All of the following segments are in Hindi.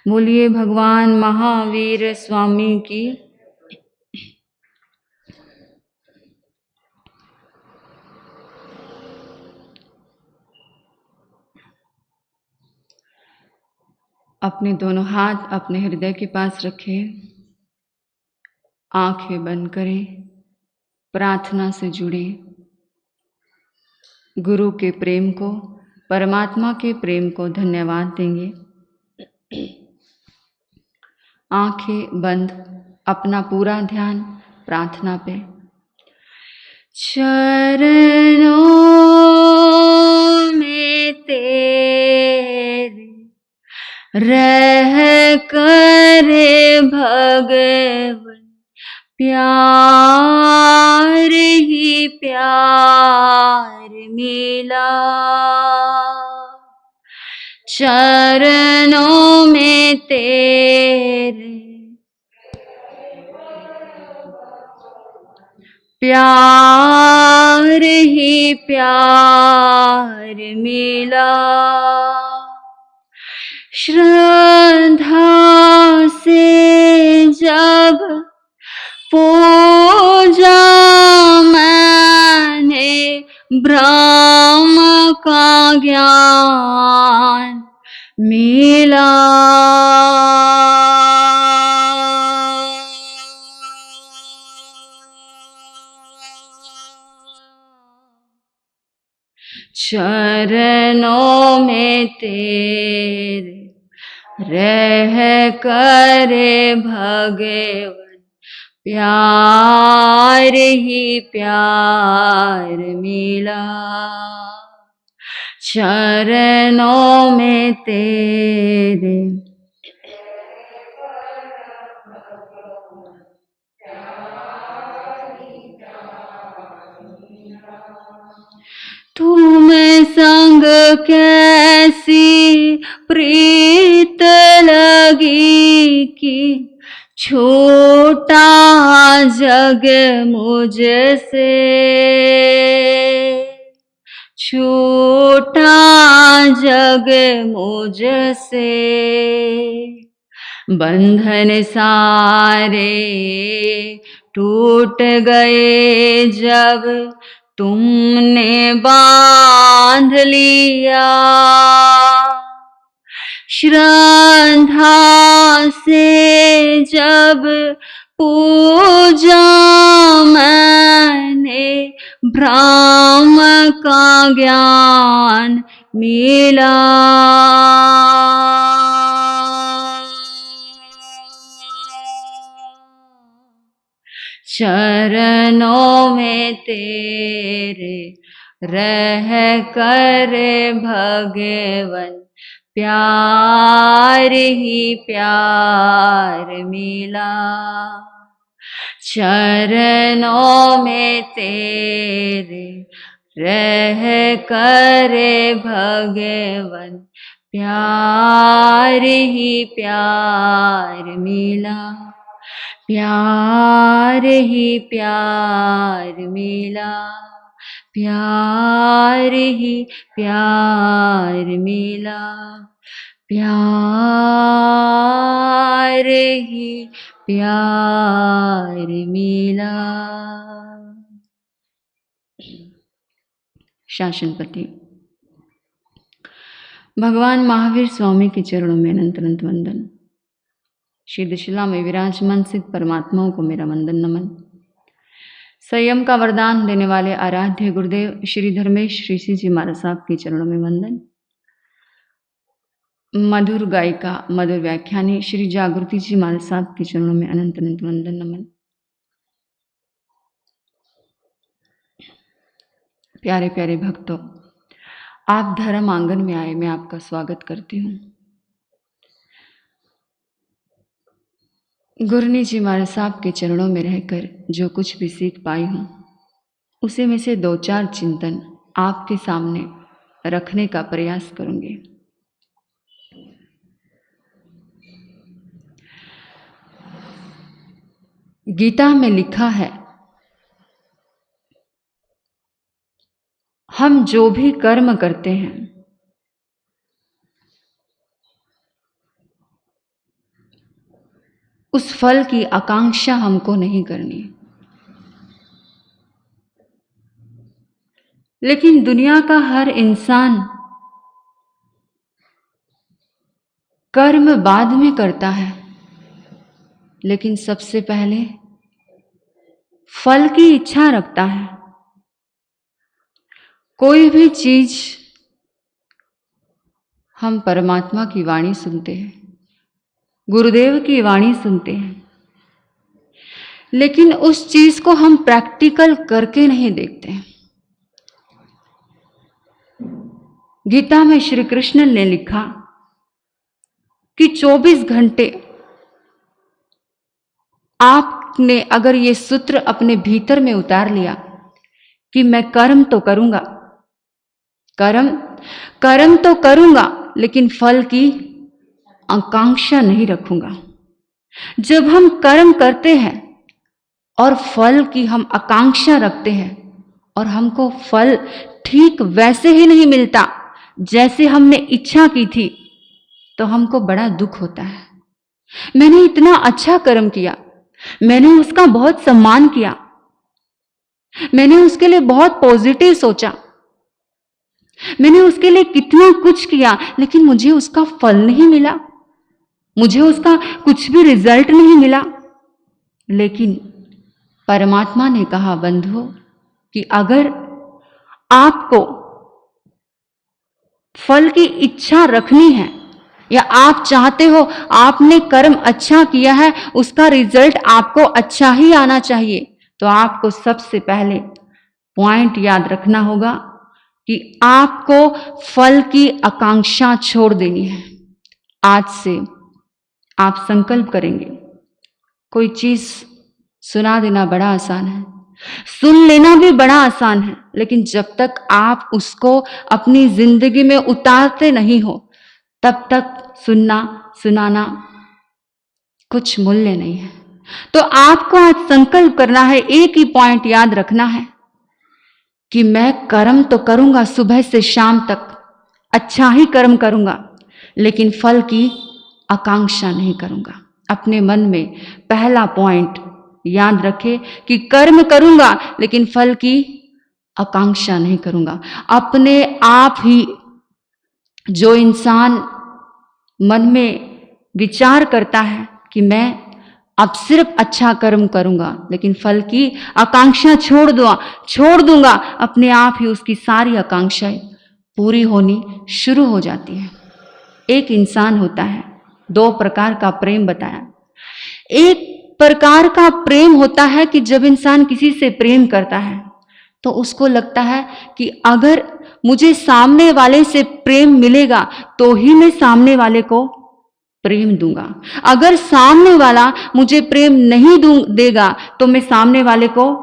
बोलिए भगवान महावीर स्वामी की। अपने दोनों हाथ अपने हृदय के पास रखें, आंखें बंद करें, प्रार्थना से जुड़े। गुरु के प्रेम को, परमात्मा के प्रेम को धन्यवाद देंगे। आंखें बंद, अपना पूरा ध्यान प्रार्थना पे। चरणों में तेरे रह करे भगवन, प्यार ही प्यार मिला। चरणों में तेरे प्यार ही प्यार मिला। श्रद्धा से जब पूजा मैंने, ब्रह्म का ज्ञान मिला। चरणों में तेरे रह करे भगवन, प्यार ही प्यार मिला। चरणों में तेरे तुम संग कैसी प्रीत लगी कि छोटा जग मुझसे, छोटा जग मुझसे। बंधन सारे टूट गए जब तुमने बांध लिया। श्रद्धा से जब पूजा मैंने, ब्रह्म का ज्ञान मिला। चरणों में तेरे रह करे भगवन, प्यार ही प्यार मिला। चरणों में तेरे रह करे भगवन, प्यार ही प्यार मिला। प्यार ही प्यार मिला। प्यार ही प्यार मिला। प्यार ही प्यार मिला। शासनपति भगवान महावीर स्वामी के चरणों में अनंत अनंत वंदन। श्री दिशिला में विराजमान सिद्ध परमात्माओं को मेरा वंदन नमन। संयम का वरदान देने वाले आराध्य गुरुदेव श्री धर्मेश ऋषि जी महाराज साहब के चरणों में वंदन। मधुर गायिका मधुर व्याख्यानी श्री जागृति जी महाराज साहब के चरणों में अनंत अनंत वंदन नमन। प्यारे प्यारे भक्तों, आप धर्म आंगन में आए, मैं आपका स्वागत करती हूँ। गुरनी जी महाराज साहब के चरणों में रहकर जो कुछ भी सीख पाई हूँ, उसे में से दो चार चिंतन आपके सामने रखने का प्रयास करूँगी। गीता में लिखा है, हम जो भी कर्म करते हैं उस फल की आकांक्षा हमको नहीं करनी। लेकिन दुनिया का हर इंसान कर्म बाद में करता है, लेकिन सबसे पहले फल की इच्छा रखता है। कोई भी चीज हम परमात्मा की वाणी सुनते हैं, गुरुदेव की वाणी सुनते हैं, लेकिन उस चीज को हम प्रैक्टिकल करके नहीं देखते। गीता में श्री कृष्ण ने लिखा कि 24 घंटे आपने अगर ये सूत्र अपने भीतर में उतार लिया कि मैं कर्म तो करूंगा, कर्म तो करूंगा, लेकिन फल की आकांक्षा नहीं रखूंगा। जब हम कर्म करते हैं और फल की हम आकांक्षा रखते हैं और हमको फल ठीक वैसे ही नहीं मिलता जैसे हमने इच्छा की थी, तो हमको बड़ा दुख होता है। मैंने इतना अच्छा कर्म किया, मैंने उसका बहुत सम्मान किया, मैंने उसके लिए बहुत पॉजिटिव सोचा, मैंने उसके लिए कितना कुछ किया, लेकिन मुझे उसका फल नहीं मिला, मुझे उसका कुछ भी रिजल्ट नहीं मिला। लेकिन परमात्मा ने कहा, बंधुओं, कि अगर आपको फल की इच्छा रखनी है या आप चाहते हो आपने कर्म अच्छा किया है, उसका रिजल्ट आपको अच्छा ही आना चाहिए, तो आपको सबसे पहले पॉइंट याद रखना होगा कि आपको फल की आकांक्षा छोड़ देनी है। आज से आप संकल्प करेंगे। कोई चीज सुना देना बड़ा आसान है, सुन लेना भी बड़ा आसान है, लेकिन जब तक आप उसको अपनी जिंदगी में उतारते नहीं हो, तब तक सुनना सुनाना कुछ मूल्य नहीं है। तो आपको आज संकल्प करना है, एक ही पॉइंट याद रखना है कि मैं कर्म तो करूंगा, सुबह से शाम तक अच्छा ही कर्म करूंगा, लेकिन फल की आकांक्षा नहीं करूंगा। अपने मन में पहला पॉइंट याद रखें कि कर्म करूंगा लेकिन फल की आकांक्षा नहीं करूंगा। अपने आप ही जो इंसान मन में विचार करता है कि मैं अब सिर्फ अच्छा कर्म करूंगा लेकिन फल की आकांक्षा छोड़ दूंगा, अपने आप ही उसकी सारी आकांक्षाएं पूरी होनी शुरू हो जाती है। एक इंसान होता है, दो प्रकार का प्रेम बताया। एक प्रकार का प्रेम होता है कि जब इंसान किसी से प्रेम करता है तो उसको लगता है कि अगर मुझे सामने वाले से प्रेम मिलेगा तो ही मैं सामने वाले को प्रेम दूंगा, अगर सामने वाला मुझे प्रेम नहीं देगा तो मैं सामने वाले को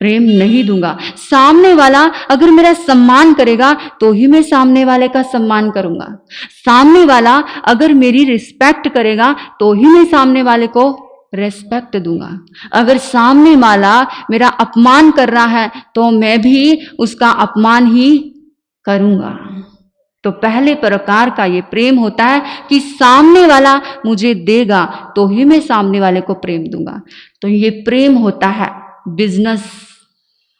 प्रेम नहीं दूंगा, सामने वाला अगर मेरा सम्मान करेगा तो ही मैं सामने वाले का सम्मान करूंगा, सामने वाला अगर मेरी रिस्पेक्ट करेगा तो ही मैं सामने वाले को रेस्पेक्ट दूंगा, अगर सामने वाला मेरा अपमान कर रहा है तो मैं भी उसका अपमान ही करूंगा। तो पहले प्रकार का ये प्रेम होता है कि सामने वाला मुझे देगा तो ही मैं सामने वाले को प्रेम दूंगा। तो ये प्रेम होता है बिजनेस,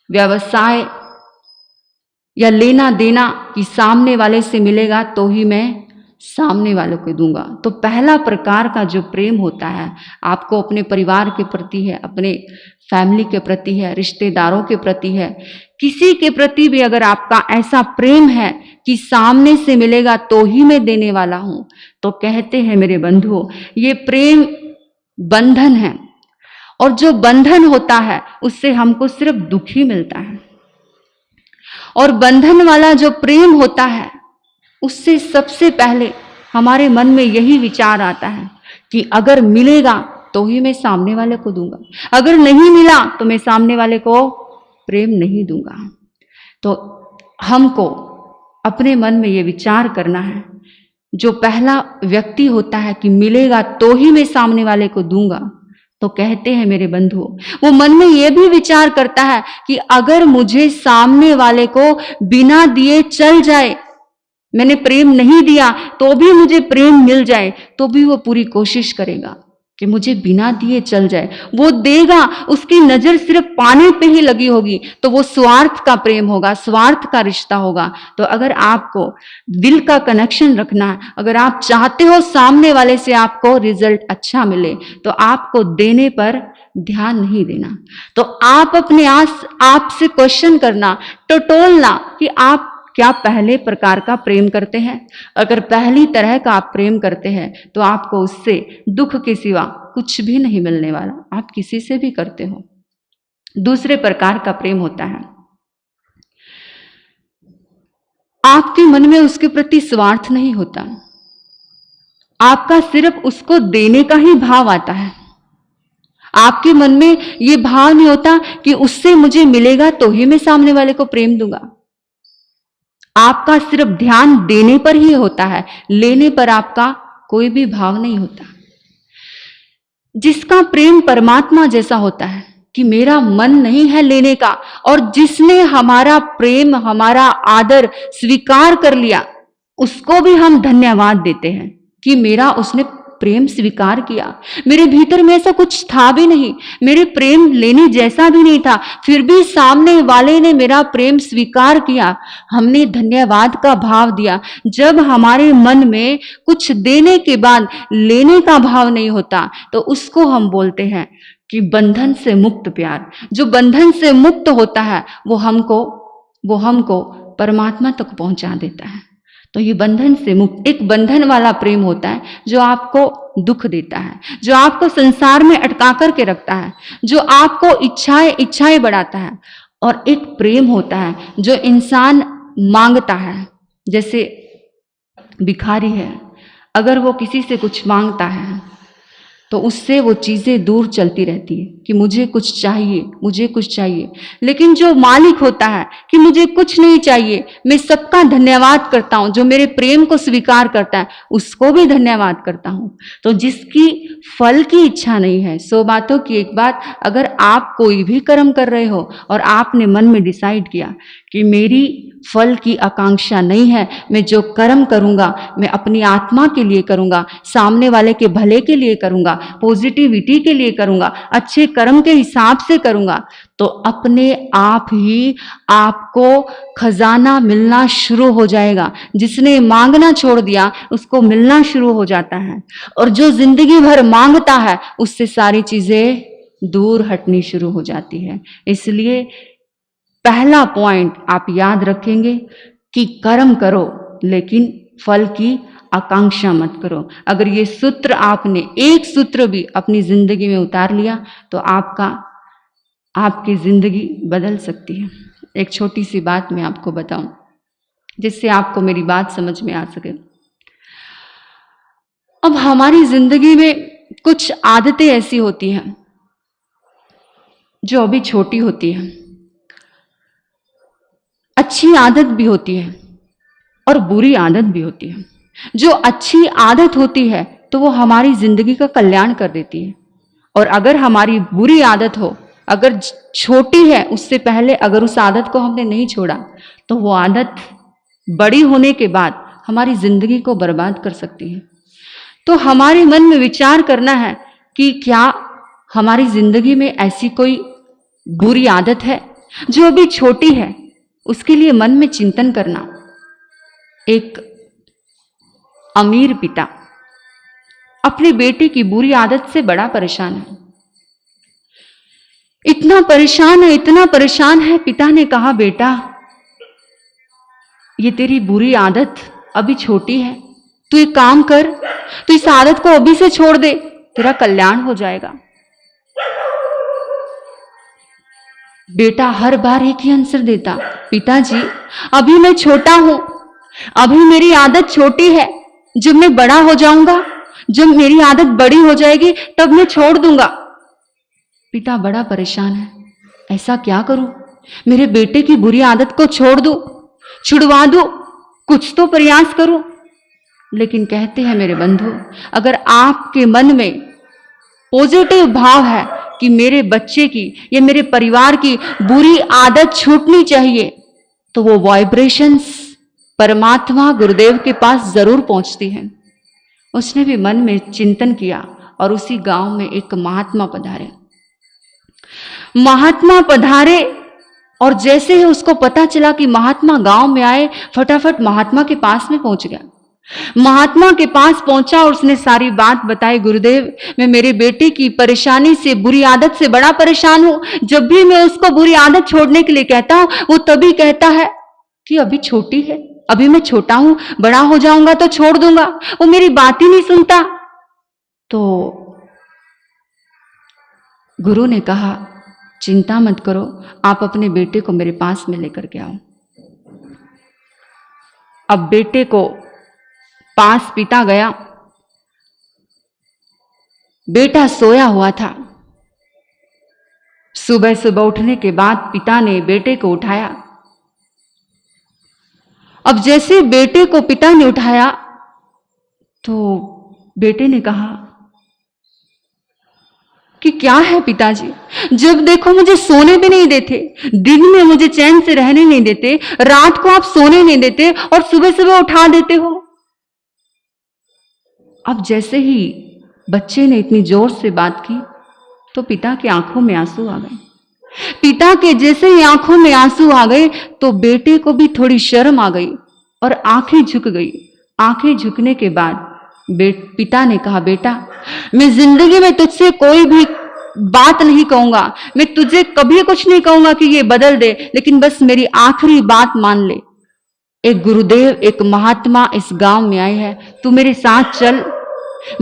व्यवसाय या लेना देना, कि सामने वाले से मिलेगा तो ही मैं सामने वालों को दूंगा। तो पहला प्रकार का जो प्रेम होता है आपको अपने परिवार के प्रति है, अपने फैमिली के प्रति है, रिश्तेदारों के प्रति है, किसी के प्रति भी अगर आपका ऐसा प्रेम है कि सामने से मिलेगा तो ही मैं देने वाला हूं, तो कहते हैं मेरे बंधुओं ये प्रेम बंधन है, और जो बंधन होता है उससे हमको सिर्फ दुख ही मिलता है। और बंधन वाला जो प्रेम होता है उससे सबसे पहले हमारे मन में यही विचार आता है कि अगर मिलेगा तो ही मैं सामने वाले को दूंगा, अगर नहीं मिला तो मैं सामने वाले को प्रेम नहीं दूंगा। तो हमको अपने मन में ये विचार करना है, जो पहला व्यक्ति होता है कि मिलेगा तो ही मैं सामने वाले को दूंगा, तो कहते हैं मेरे बंधुओं वो मन में ये भी विचार करता है कि अगर मुझे सामने वाले को बिना दिए चल जाए, मैंने प्रेम नहीं दिया तो भी मुझे प्रेम मिल जाए, तो भी वो पूरी कोशिश करेगा। कि मुझे बिना दिए चल जाए, वो देगा, उसकी नजर सिर्फ पाने पे ही लगी होगी, तो वो स्वार्थ का प्रेम होगा, स्वार्थ का रिश्ता होगा। तो अगर आपको दिल का कनेक्शन रखना है, अगर आप चाहते हो सामने वाले से आपको रिजल्ट अच्छा मिले, तो आपको देने पर ध्यान नहीं देना। तो आप अपने आप से क्वेश्चन करना, टटोलना कि आप क्या पहले प्रकार का प्रेम करते हैं। अगर पहली तरह का आप प्रेम करते हैं तो आपको उससे दुख के सिवा कुछ भी नहीं मिलने वाला, आप किसी से भी करते हो। दूसरे प्रकार का प्रेम होता है, आपके मन में उसके प्रति स्वार्थ नहीं होता, आपका सिर्फ उसको देने का ही भाव आता है। आपके मन में यह भाव नहीं होता कि उससे मुझे मिलेगा तो ही मैं सामने वाले को प्रेम दूंगा। आपका सिर्फ ध्यान देने पर ही होता है, लेने पर आपका कोई भी भाव नहीं होता। जिसका प्रेम परमात्मा जैसा होता है कि मेरा मन नहीं है लेने का, और जिसने हमारा प्रेम, हमारा आदर स्वीकार कर लिया, उसको भी हम धन्यवाद देते हैं कि मेरा उसने प्रेम स्वीकार किया। मेरे भीतर में ऐसा कुछ था भी नहीं, मेरे प्रेम लेने जैसा भी नहीं था, फिर भी सामने वाले ने मेरा प्रेम स्वीकार किया, हमने धन्यवाद का भाव दिया। जब हमारे मन में कुछ देने के बाद लेने का भाव नहीं होता, तो उसको हम बोलते हैं कि बंधन से मुक्त प्यार। जो बंधन से मुक्त होता है वो हमको परमात्मा तक पहुंचा देता है। तो ये बंधन से मुक्त एक बंधन वाला प्रेम होता है जो आपको दुख देता है, जो आपको संसार में अटका करके रखता है, जो आपको इच्छाएं बढ़ाता है। और एक प्रेम होता है जो इंसान मांगता है, जैसे भिखारी है, अगर वो किसी से कुछ मांगता है तो उससे वो चीजें दूर चलती रहती है कि मुझे कुछ चाहिए, मुझे कुछ चाहिए। लेकिन जो मालिक होता है कि मुझे कुछ नहीं चाहिए, मैं सबका धन्यवाद करता हूं, जो मेरे प्रेम को स्वीकार करता है उसको भी धन्यवाद करता हूं। तो जिसकी फल की इच्छा नहीं है, 100 बातों की एक बात, अगर आप कोई भी कर्म कर रहे हो और आपने मन में डिसाइड किया कि मेरी फल की आकांक्षा नहीं है, मैं जो कर्म करूंगा मैं अपनी आत्मा के लिए करूंगा, सामने वाले के भले के लिए करूंगा, पॉजिटिविटी के लिए करूंगा, अच्छे कर्म के हिसाब से करूंगा, तो अपने आप ही आपको खजाना मिलना शुरू हो जाएगा। जिसने मांगना छोड़ दिया उसको मिलना शुरू हो जाता है, और जो जिंदगी भर मांगता है उससे सारी चीजें दूर हटनी शुरू हो जाती है। इसलिए पहला पॉइंट आप याद रखेंगे कि कर्म करो लेकिन फल की आकांक्षा मत करो। अगर ये सूत्र आपने एक सूत्र भी अपनी जिंदगी में उतार लिया तो आपकी जिंदगी बदल सकती है। एक छोटी सी बात मैं आपको बताऊं जिससे आपको मेरी बात समझ में आ सके। अब हमारी जिंदगी में कुछ आदतें ऐसी होती हैं जो अभी छोटी होती हैं, अच्छी आदत भी होती है और बुरी आदत भी होती है। जो अच्छी आदत होती है तो वो हमारी जिंदगी का कल्याण कर देती है, और अगर हमारी बुरी आदत हो, अगर छोटी है, उससे पहले अगर उस आदत को हमने नहीं छोड़ा तो वो आदत बड़ी होने के बाद हमारी जिंदगी को बर्बाद कर सकती है। तो हमारे मन में विचार करना है कि क्या हमारी जिंदगी में ऐसी कोई बुरी आदत है जो अभी छोटी है, उसके लिए मन में चिंतन करना। एक अमीर पिता अपने बेटे की बुरी आदत से बड़ा परेशान है, इतना परेशान है। पिता ने कहा, बेटा ये तेरी बुरी आदत अभी छोटी है, तू एक काम कर, तू इस आदत को अभी से छोड़ दे, तेरा कल्याण हो जाएगा। बेटा हर बार एक ही आंसर देता, पिताजी अभी मैं छोटा हूं, अभी मेरी आदत छोटी है, जब मैं बड़ा हो जाऊंगा, जब मेरी आदत बड़ी हो जाएगी तब मैं छोड़ दूंगा। पिता बड़ा परेशान है, ऐसा क्या करूं, मेरे बेटे की बुरी आदत को छोड़ दूं, छुड़वा दूं, कुछ तो प्रयास करूं। लेकिन कहते हैं मेरे बंधु, अगर आपके मन में पॉजिटिव भाव है कि मेरे बच्चे की या मेरे परिवार की बुरी आदत छूटनी चाहिए, तो वो वाइब्रेशंस परमात्मा गुरुदेव के पास जरूर पहुंचती हैं। उसने भी मन में चिंतन किया और उसी गांव में एक महात्मा पधारे। महात्मा पधारे और जैसे ही उसको पता चला कि महात्मा गांव में आए, फटाफट महात्मा के पास में पहुंच गया। महात्मा के पास पहुंचा और उसने सारी बात बताई। गुरुदेव, मैं मेरे बेटे की परेशानी से, बुरी आदत से बड़ा परेशान हूं। जब भी मैं उसको बुरी आदत छोड़ने के लिए कहता हूं, वो तभी कहता है कि अभी छोटी है, अभी मैं छोटा हूं, बड़ा हो जाऊंगा तो छोड़ दूंगा। वो मेरी बात ही नहीं सुनता। तो गुरु ने कहा, चिंता मत करो, आप अपने बेटे को मेरे पास में लेकर के आओ। अब बेटे को पास पिता गया। बेटा सोया हुआ था। सुबह सुबह उठने के बाद पिता ने बेटे को उठाया। अब जैसे बेटे को पिता ने उठाया तो बेटे ने कहा कि क्या है पिताजी, जब देखो मुझे सोने भी नहीं देते, दिन में मुझे चैन से रहने नहीं देते, रात को आप सोने नहीं देते और सुबह सुबह उठा देते हो। अब जैसे ही बच्चे ने इतनी जोर से बात की तो पिता की आंखों में आंसू आ गए। पिता के जैसे ही आंखों में आंसू आ गए तो बेटे को भी थोड़ी शर्म आ गई और आंखें झुक गई। आंखें झुकने के बाद पिता ने कहा, बेटा, मैं जिंदगी में तुझसे कोई भी बात नहीं कहूंगा, मैं तुझे कभी कुछ नहीं कहूंगा कि ये बदल दे, लेकिन बस मेरी आखिरी बात मान ले। एक गुरुदेव, एक महात्मा इस गांव में आए हैं, तू मेरे साथ चल।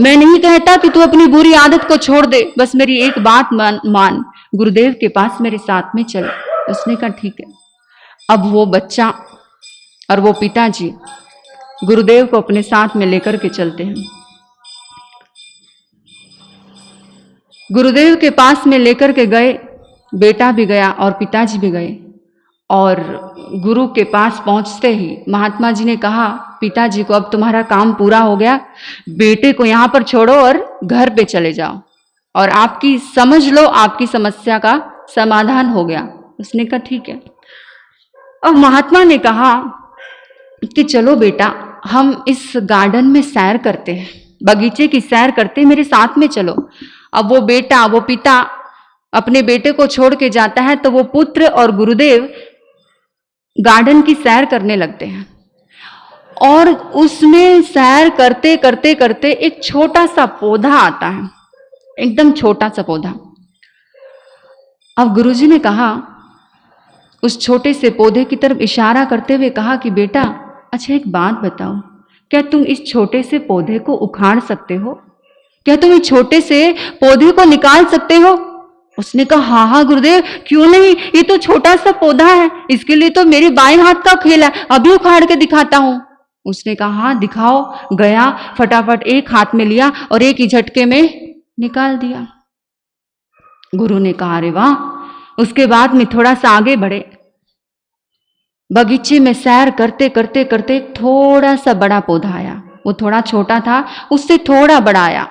मैं नहीं कहता कि तू अपनी बुरी आदत को छोड़ दे, बस मेरी एक बात मान, गुरुदेव के पास मेरे साथ में चल। उसने कहा ठीक है। अब वो बच्चा और वो पिताजी गुरुदेव को अपने साथ में लेकर के चलते हैं। गुरुदेव के पास में लेकर के गए, बेटा भी गया और पिताजी भी गए। और गुरु के पास पहुंचते ही महात्मा जी ने कहा पिताजी को, अब तुम्हारा काम पूरा हो गया, बेटे को यहां पर छोड़ो और घर पे चले जाओ और आपकी समझ लो, आपकी समस्या का समाधान हो गया। उसने कहा ठीक है। अब महात्मा ने कहा कि चलो बेटा, हम इस गार्डन में सैर करते हैं, बगीचे की सैर करते हैं, मेरे साथ में चलो। अब वो बेटा, वो पिता अपने बेटे को छोड़ के जाता है तो वो पुत्र और गुरुदेव गार्डन की सैर करने लगते हैं। और उसमें सैर करते करते करते एक छोटा सा पौधा आता है, एकदम छोटा सा पौधा। अब गुरुजी ने कहा, उस छोटे से पौधे की तरफ इशारा करते हुए कहा कि बेटा, अच्छा एक बात बताओ, क्या तुम इस छोटे से पौधे को उखाड़ सकते हो? क्या तुम इस छोटे से पौधे को निकाल सकते हो? उसने कहा हाँ हाँ गुरुदेव, क्यों नहीं, ये तो छोटा सा पौधा है, इसके लिए तो मेरे बाएं हाथ का खेल है, अभी उखाड़ के दिखाता हूं। उसने कहा हाँ दिखाओ। गया, फटाफट एक हाथ में लिया और एक ही झटके में निकाल दिया। गुरु ने कहा अरे वाह। उसके बाद में थोड़ा सा आगे बढ़े, बगीचे में सैर करते करते करते थोड़ा सा बड़ा पौधा आया। वो थोड़ा छोटा था, उससे थोड़ा बड़ा आया।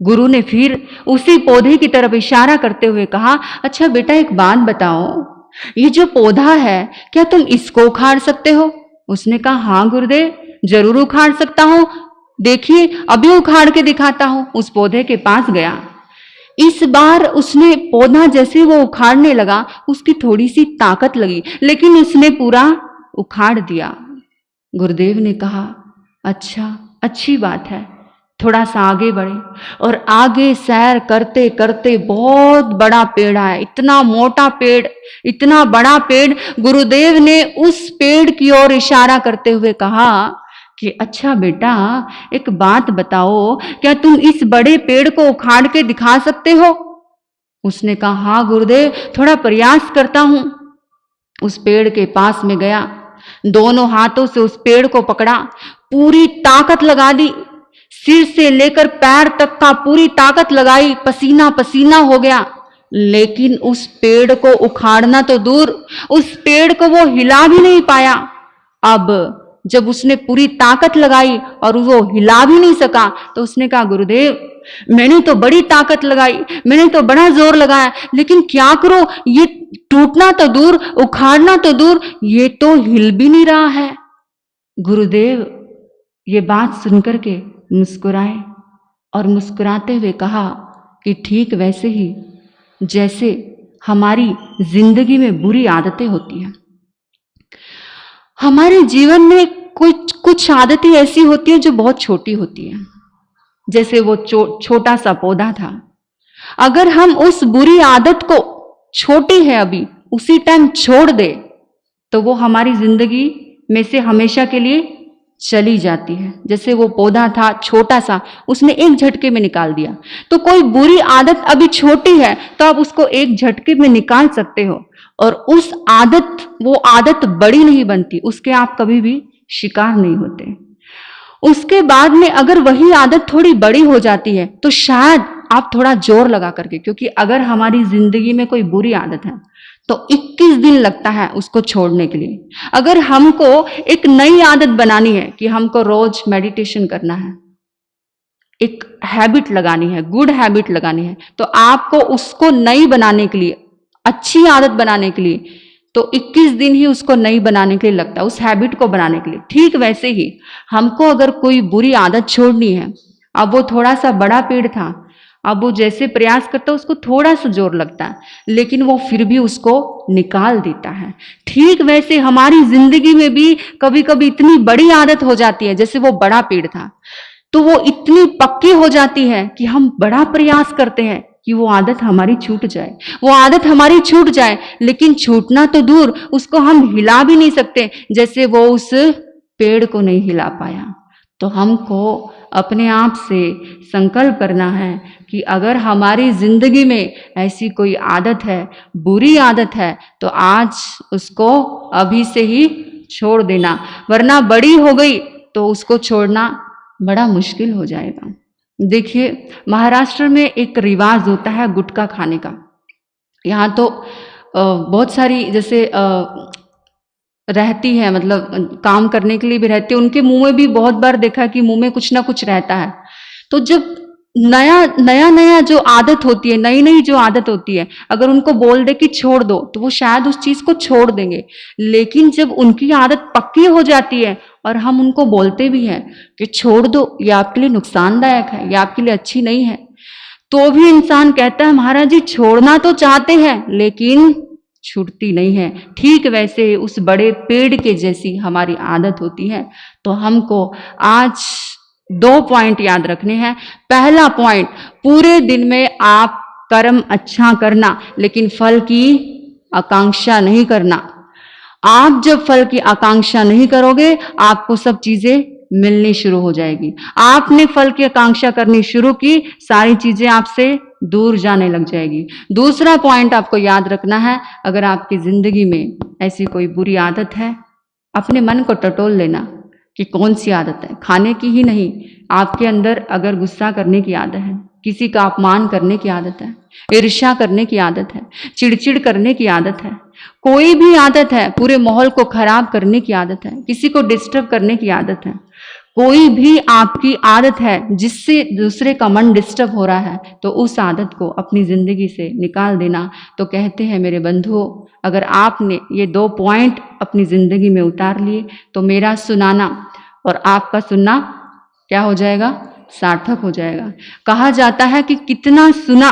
गुरु ने फिर उसी पौधे की तरफ इशारा करते हुए कहा, अच्छा बेटा एक बात बताओ, ये जो पौधा है क्या तुम इसको उखाड़ सकते हो? उसने कहा हाँ गुरुदेव, जरूर उखाड़ सकता हूं, देखिए अभी उखाड़ के दिखाता हूं। उस पौधे के पास गया। इस बार उसने पौधा जैसे वो उखाड़ने लगा, उसकी थोड़ी सी ताकत लगी, लेकिन उसने पूरा उखाड़ दिया। गुरुदेव ने कहा अच्छा, अच्छी बात है, थोड़ा सा आगे बढ़े। और आगे सैर करते करते बहुत बड़ा पेड़ आया, इतना मोटा पेड़, इतना बड़ा पेड़। गुरुदेव ने उस पेड़ की ओर इशारा करते हुए कहा कि अच्छा बेटा एक बात बताओ, क्या तुम इस बड़े पेड़ को उखाड़ के दिखा सकते हो? उसने कहा हाँ गुरुदेव, थोड़ा प्रयास करता हूं। उस पेड़ के पास में गया, दोनों हाथों से उस पेड़ को पकड़ा, पूरी ताकत लगा दी, सिर से लेकर पैर तक का पूरी ताकत लगाई, पसीना पसीना हो गया। लेकिन उस पेड़ को उखाड़ना तो दूर, उस पेड़ को वो हिला भी नहीं पाया। अब जब उसने पूरी ताकत लगाई और वो हिला भी नहीं सका तो उसने कहा गुरुदेव, मैंने तो बड़ी ताकत लगाई, मैंने तो बड़ा जोर लगाया, लेकिन क्या करो, ये टूटना तो दूर, उखाड़ना तो दूर, ये तो हिल भी नहीं रहा है। गुरुदेव ये बात सुनकर के मुस्कुराए और मुस्कुराते हुए कहा कि ठीक वैसे ही जैसे हमारी जिंदगी में बुरी आदतें होती हैं। हमारे जीवन में कुछ आदतें ऐसी होती हैं जो बहुत छोटी होती हैं। जैसे वो छोटा सा पौधा था, अगर हम उस बुरी आदत को, छोटी है अभी, उसी टाइम छोड़ दे तो वो हमारी जिंदगी में से हमेशा के लिए चली जाती है। जैसे वो पौधा था छोटा सा, उसने एक झटके में निकाल दिया। तो कोई बुरी आदत अभी छोटी है तो आप उसको एक झटके में निकाल सकते हो, और वो आदत बड़ी नहीं बनती, उसके आप कभी भी शिकार नहीं होते। उसके बाद में अगर वही आदत थोड़ी बड़ी हो जाती है तो शायद आप थोड़ा जोर लगा करके, क्योंकि अगर हमारी जिंदगी में कोई बुरी आदत है तो 21 दिन लगता है उसको छोड़ने के लिए। अगर हमको एक नई आदत बनानी है कि हमको रोज मेडिटेशन करना है, एक हैबिट लगानी है, गुड हैबिट लगानी है, तो आपको उसको नई बनाने के लिए, अच्छी आदत बनाने के लिए तो 21 दिन ही उसको नई बनाने के लिए लगता है, उस हैबिट को बनाने के लिए। ठीक वैसे ही हमको अगर कोई बुरी आदत छोड़नी है, अब वो थोड़ा सा बड़ा पेड़ था, अब वो जैसे प्रयास करता है उसको थोड़ा सा जोर लगता है, लेकिन वो फिर भी उसको निकाल देता है। ठीक वैसे हमारी जिंदगी में भी कभी कभी इतनी बड़ी आदत हो जाती है, जैसे वो बड़ा पेड़ था तो वो इतनी पक्की हो जाती है कि हम बड़ा प्रयास करते हैं कि वो आदत हमारी छूट जाए, वो आदत हमारी छूट जाए, लेकिन छूटना तो दूर, उसको हम हिला भी नहीं सकते, जैसे वो उस पेड़ को नहीं हिला पाया। तो हमको अपने आप से संकल्प करना है कि अगर हमारी जिंदगी में ऐसी कोई आदत है, बुरी आदत है, तो आज उसको अभी से ही छोड़ देना, वरना बड़ी हो गई तो उसको छोड़ना बड़ा मुश्किल हो जाएगा। देखिए, महाराष्ट्र में एक रिवाज होता है गुटखा खाने का। यहाँ तो बहुत सारी जैसे रहती है, मतलब काम करने के लिए भी रहती है, उनके मुंह में भी बहुत बार देखा कि मुंह में कुछ ना कुछ रहता है। तो जब नया जो आदत होती है, नई जो आदत होती है, अगर उनको बोल दे कि छोड़ दो तो वो शायद उस चीज को छोड़ देंगे, लेकिन जब उनकी आदत पक्की हो जाती है और हम उनको बोलते भी हैं कि छोड़ दो, ये आपके लिए नुकसानदायक है, ये आपके लिए अच्छी नहीं है, तो भी इंसान कहता है महाराज जी छोड़ना तो चाहते हैं लेकिन छूटती नहीं है। ठीक वैसे उस बड़े पेड़ के जैसी हमारी आदत होती है। तो हमको आज 2 पॉइंट याद रखने हैं। पहला पॉइंट, पूरे दिन में आप कर्म अच्छा करना, लेकिन फल की आकांक्षा नहीं करना। आप जब फल की आकांक्षा नहीं करोगे, आपको सब चीजें मिलनी शुरू हो जाएगी। आपने फल की आकांक्षा करनी शुरू की, सारी चीजें आपसे दूर जाने लग जाएगी। दूसरा पॉइंट आपको याद रखना है, अगर आपकी जिंदगी में ऐसी कोई बुरी आदत है, अपने मन को टटोल लेना कि कौन सी आदत है। खाने की ही नहीं, आपके अंदर अगर गुस्सा करने की आदत है, किसी का अपमान करने की आदत है, ईर्ष्या करने की आदत है, चिड़चिड़ करने की आदत है, कोई भी आदत है, पूरे माहौल को खराब करने की आदत है, किसी को डिस्टर्ब करने की आदत है, कोई भी आपकी आदत है जिससे दूसरे का मन डिस्टर्ब हो रहा है, तो उस आदत को अपनी जिंदगी से निकाल देना। तो कहते हैं मेरे बंधुओं, अगर आपने ये 2 पॉइंट अपनी जिंदगी में उतार लिए तो मेरा सुनाना और आपका सुनना क्या हो जाएगा? सार्थक हो जाएगा। कहा जाता है कि कितना सुना,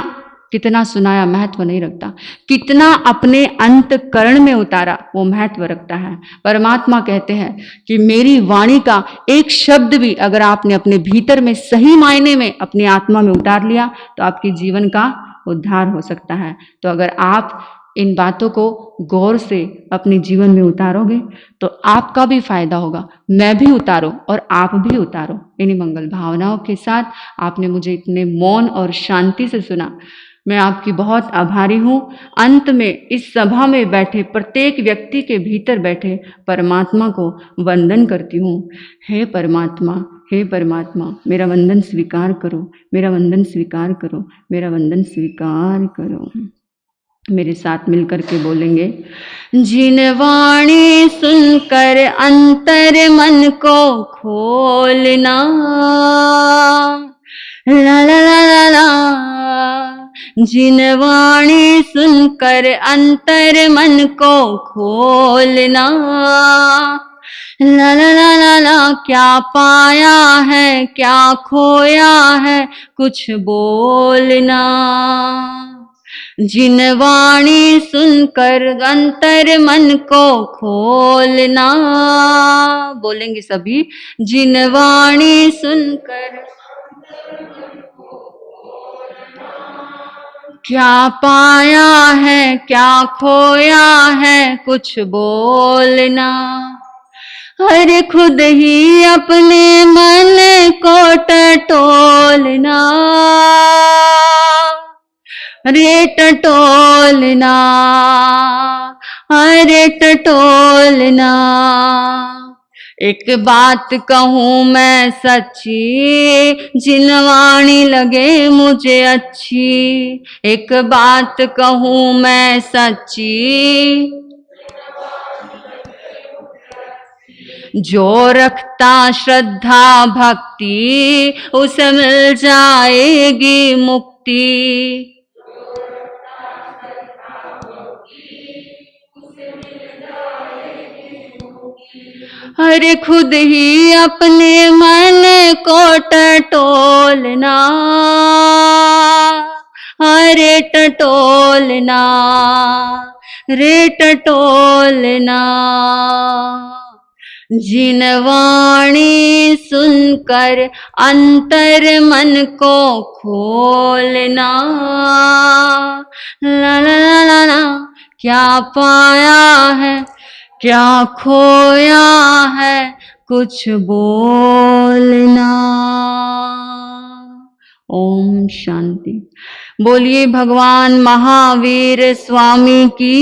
कितना सुनाया महत्व नहीं रखता, कितना अपने अंतःकरण में उतारा वो महत्व रखता है। परमात्मा कहते हैं कि मेरी वाणी का एक शब्द भी अगर आपने अपने भीतर में सही मायने में अपनी आत्मा में उतार लिया तो आपके जीवन का उद्धार हो सकता है। तो अगर आप इन बातों को गौर से अपने जीवन में उतारोगे तो आपका भी फायदा होगा, मैं भी उतारो और आप भी उतारो। इन्हीं मंगल भावनाओं के साथ आपने मुझे इतने मौन और शांति से सुना, मैं आपकी बहुत आभारी हूँ। अंत में इस सभा में बैठे प्रत्येक व्यक्ति के भीतर बैठे परमात्मा को वंदन करती हूँ। हे परमात्मा, हे परमात्मा, मेरा वंदन स्वीकार करो, मेरा वंदन स्वीकार करो, मेरा वंदन स्वीकार करो। मेरे साथ मिलकर के बोलेंगे, जिन वाणी सुनकर अंतर मन को खोलना, ला ला ला ला ला, जिन वाणी सुनकर अंतर मन को खोलना, ला ला ला ला ला, क्या पाया है क्या खोया है कुछ बोलना। जिन वाणी सुनकर अंतर मन को खोलना। बोलेंगे सभी। जिन वाणी सुनकर क्या पाया है क्या खोया है कुछ बोलना। अरे खुद ही अपने मन को टटोलना। अरे टटोलना, अरे टटोलना। एक बात कहूँ मैं सच्ची, जिन वाणी लगे मुझे अच्छी। एक बात कहूँ मैं सच्ची, जो रखता श्रद्धा भक्ति उसे मिल जाएगी मुक्ति। अरे खुद ही अपने मन को टटोलना। अरे टटोलना, रे टटोलना। जिन वाणी सुनकर अंतर मन को खोलना। ला ला ला ला ला, क्या पाया है क्या खोया है कुछ बोलना। ओम शांति। बोलिए भगवान महावीर स्वामी की।